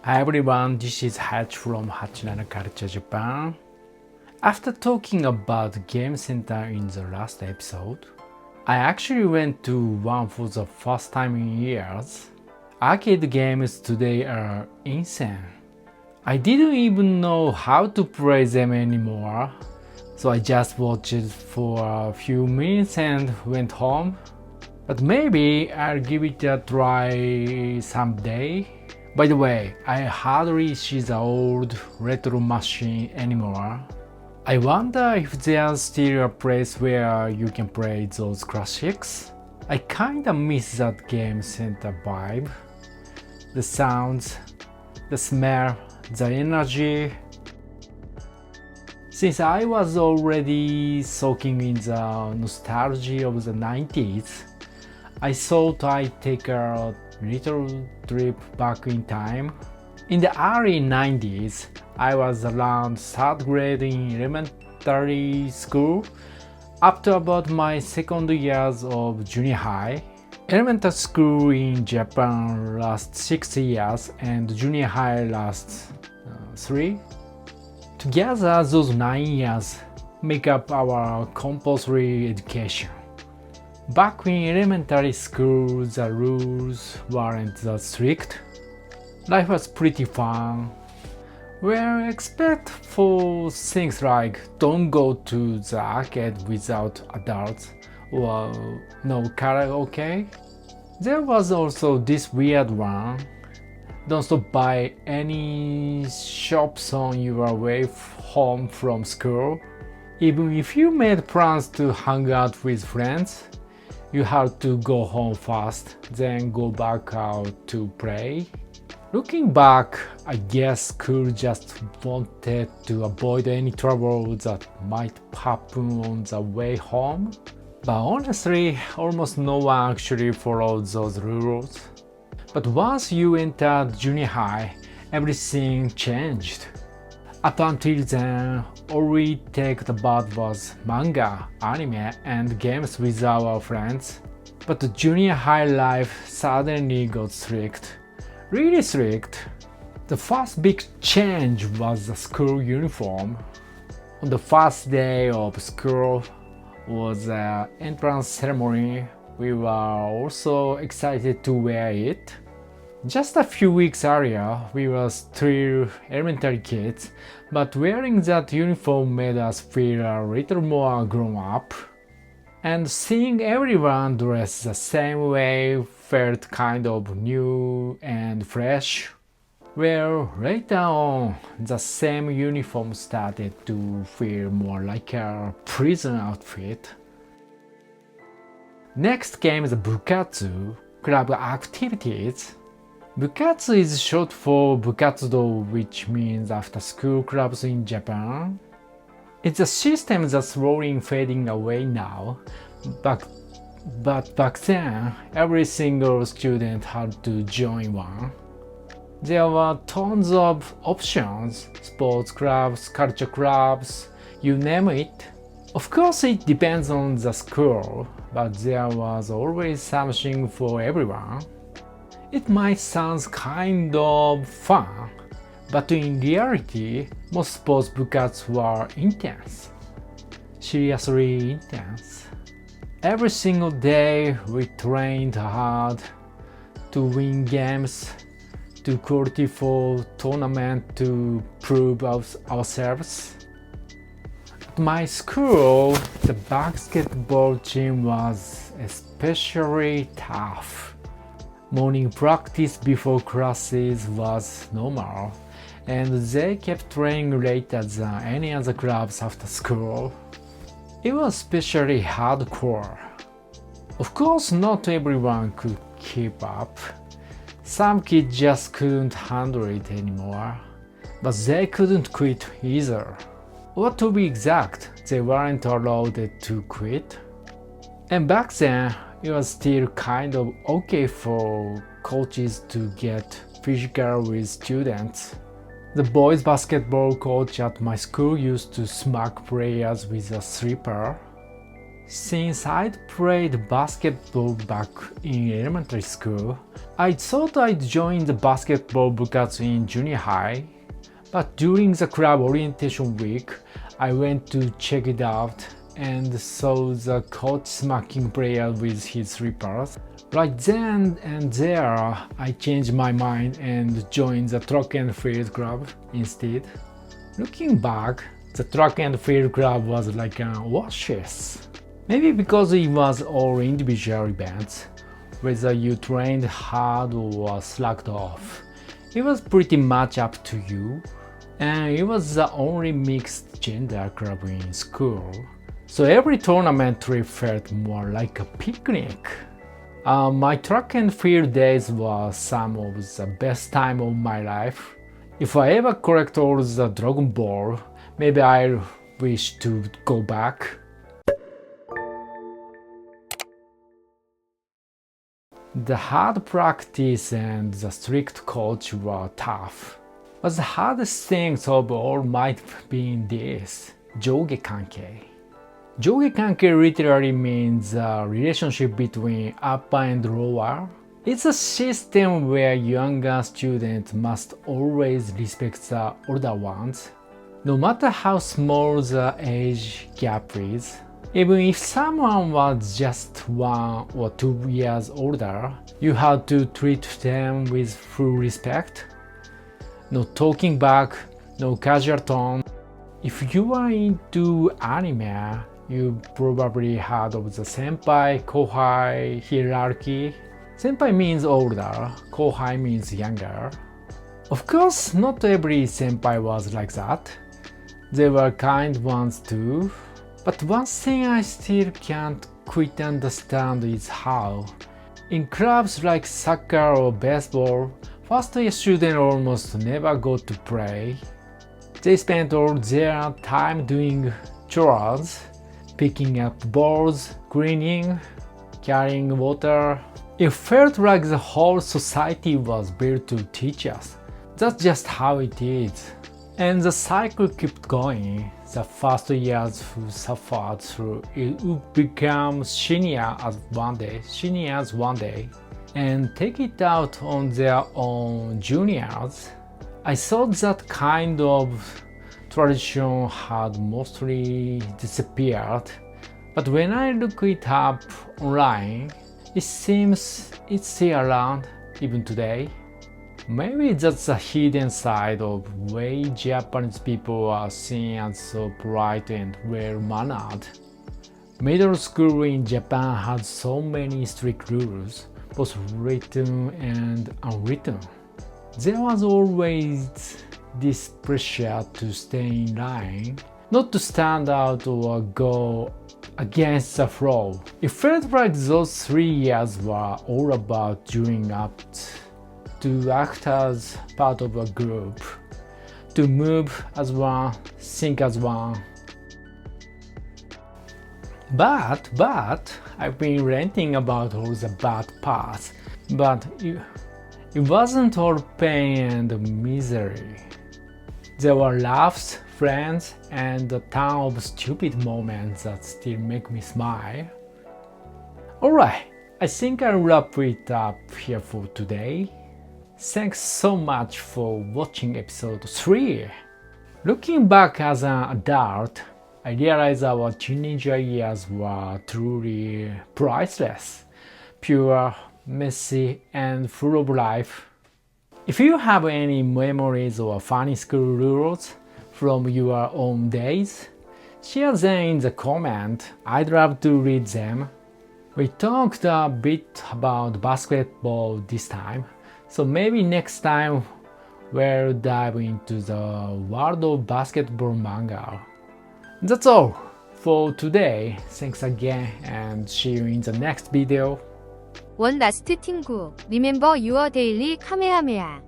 Hi everyone, this is Hatch from Hachinara Culture Japan. After talking about Game Center in the last episode, I actually went to one for the first time in years. Arcade games today are insane. I didn't even know how to play them anymore, so I just watched it for a few minutes and went home. But maybe I'll give it a try someday. By the way, I hardly see the old retro machine anymore. I wonder if there's still a place where you can play those classics. I kinda miss that Game Center vibe. The sounds, the smell, the energy. Since I was already soaking in the nostalgia of the 90s, I thought I'd take a little trip back in time. In the early 90s, I was around 3rd grade in elementary school up to about my second years of junior high. Elementary school in Japan lasts 6 years and junior high lasts 3. Together, those 9 years make up our compulsory education. Back in elementary school, the rules weren't that strict. Life was pretty fun. Well, except for things like don't go to the arcade without adults or no karaoke. There was also this weird one. Don't stop by any shops on your way home from school. Even if you made plans to hang out with friends, you had to go home first, then go back out to play. Looking back, I guess school just wanted to avoid any trouble that might happen on the way home. But honestly, almost no one actually followed those rules. But once you entered junior high, everything changed. Up until then, all we talked about was manga, anime, and games with our friends. But the junior high life suddenly got strict. Really strict. The first big change was the school uniform. On the first day of school was the entrance ceremony. We were also excited to wear it. Just a few weeks earlier, we were still elementary kids, but wearing that uniform made us feel a little more grown up. And seeing everyone dressed the same way felt kind of new and fresh. Well, later on, the same uniform started to feel more like a prison outfit. Next came the Bukatsu, club activities. Bukatsu is short for Bukatsudo, which means after-school clubs in Japan. It's a system that's slowly fading away now, but back then, every single student had to join one. There were tons of options: sports clubs, culture clubs, you name it. Of course, it depends on the school, but there was always something for everyone. It might sound kind of fun, but in reality, most sports bukats were intense. Seriously intense. Every single day we trained hard to win games, to qualify for tournament to prove ourselves. At my school, the basketball team was especially tough. Morning practice before classes was normal, and they kept training later than any other clubs after school. It was especially hardcore. Of course, not everyone could keep up. Some kids just couldn't handle it anymore, but they couldn't quit either. Or to be exact, they weren't allowed to quit. And back then, it was still kind of okay for coaches to get physical with students. The boys' basketball coach at my school used to smack players with a slipper. Since I'd played basketball back in elementary school, I thought I'd join the basketball bukkatsu in junior high. But during the club orientation week, I went to check it out and saw the coach smacking players with his slippers. Right then and there, I changed my mind and joined the track and field club instead. Looking back, the track and field club was like an oasis. Maybe because it was all individual events, whether you trained hard or slacked off. It was pretty much up to you, and it was the only mixed gender club in school. So every tournament trip felt more like a picnic. My track and field days were some of the best time of my life. If I ever collect all the Dragon Ball, maybe I'll wish to go back. The hard practice and the strict coach were tough. But the hardest things of all might have been this: Joge Kankei. Joge Kankei literally means a relationship between upper and lower. It's a system where younger students must always respect the older ones, no matter how small the age gap is. Even if someone was just 1 or 2 years older, you had to treat them with full respect. No talking back, no casual tone. If you are into anime, you probably heard of the senpai-kohai hierarchy. Senpai means older, kohai means younger. Of course, not every senpai was like that. There were kind ones too. But one thing I still can't quite understand is how, in clubs like soccer or baseball, first-year students almost never got to play. They spent all their time doing chores, picking up balls, cleaning, carrying water. It felt like the whole society was built to teach us. That's just how it is. And the cycle kept going. The first years who suffered through it would become seniors one day, and take it out on their own juniors. I thought that kind of tradition had mostly disappeared, but when I look it up online, it seems it's still around even today. Maybe that's a hidden side of the way Japanese people are seen as so polite and well-mannered. Middle school in Japan had so many strict rules, both written and unwritten. There was always this pressure to stay in line, not to stand out or go against the flow. It felt like those 3 years were all about gearing up to act as part of a group, to move as one, think as one. But I've been ranting about all the bad parts, but it wasn't all pain and misery. There were laughs, friends, and a ton of stupid moments that still make me smile. Alright, I think I'll wrap it up here for today. Thanks so much for watching episode 3. Looking back as an adult, I realized our teenager years were truly priceless, pure, messy, and full of life. If you have any memories or funny school rules from your own days, share them in the comment. I'd love to read them. We talked a bit about basketball this time, so maybe next time we'll dive into the world of basketball manga. That's all for today. Thanks again and see you in the next video. One last thing. Remember your daily Kamehameha.